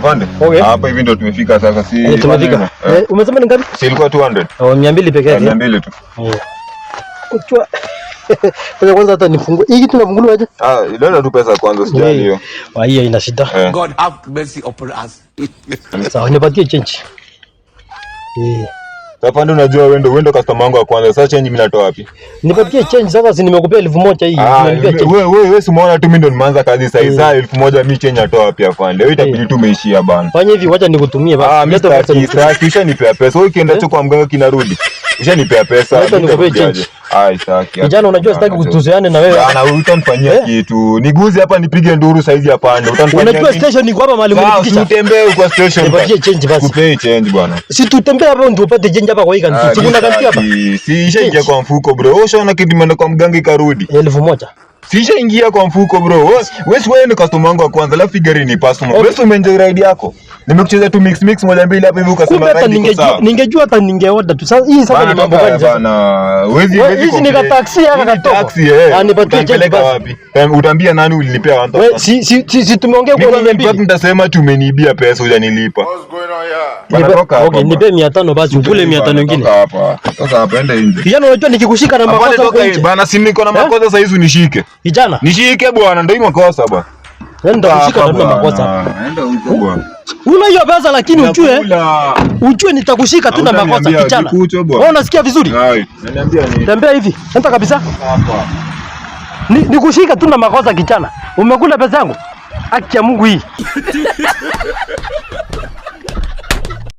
Pande. Hapa hivi ndio tumefika sasa, si tumefika. Umesema ni ngapi? Si ilikuwa 200. 200 pekee yake. 200 tu. Kuchua. Kwa kwanza hata nifungue. Hii kitu nafunguliwa aje? Ndio tu pesa kwanza sijali hiyo. Hiyo ina shida. God have mercy upon us. Sawa, nipatie change. Sasa Pande, unajua wewe ndo customer wangu wa kwanza. Sasa change mimi natoa wapi? Nipatie change sasa, si nimekupea 1000 hii. Wewe si umeona tu mimi ndo nimeanza kazi sasa. 1000 mimi change natoa wapi Afande? Wewe itabidi tu umeishia bana. Fanya hivi, wacha nikutumie basi. Leta pesa. Sasa kisha nipea pesa. Wewe ukienda tu kwa mganga kinarudi. Ushanipea pesa. Leta nikupee change. Sitaki. Kijana, unajua sitaki kutuzoeane na wewe. Bana, utanifanyia kitu. Niguze hapa nipige nduru saizi hapa ndio. Utanifanyia. Unajua station iko hapa mahali mlifikisha. Tutembee kwa station. Nipatie change basi. Kupei change bwana. Si tutembee hapa ndio upate change hapa kwa hii kanti. Sikuna kanti hapa. Si ishaingia kwa mfuko bro. Wewe ushaona kitu imeenda kwa mganga ikarudi. 1000. Si ishaingia kwa mfuko bro. Wewe ni customer wangu wa kwanza, alafu figure ni personal. Wewe umeenjoy ride yako. Nimekucheza tu mix moja mbili hapa hivi ukasema ride iko sawa. Ningejua hata ningeorder tu. Sasa hii sasa ni mambo gani sasa? Bana, hizi ni taxi hapa katoka. Taxi nipatie change wapi? Utaambia nani ulinipea 1000? Wewe si tumeongea kwa nini mbili? Nitasema tumeniibia pesa hujanilipa. Okay, nipe 500 basi, ukule 500 nyingine. Toka hapa ende nje. Kijana, unajua nikikushika na makosa huko nje. Bana, si niko na makosa sasa hizi unishike. Kijana, nishike bwana, ndio makosa bwana. Nenda kushika na makosa. Nenda huko bwana. Una hiyo pesa lakini ujue nitakushika tu na makosa kijana. Wewe unasikia vizuri? Niambia nini? Tembea hivi. Nenda kabisa. Hapa. Nikushika tu na makosa kijana. Umekula pesa yangu? Haki ya Mungu hii.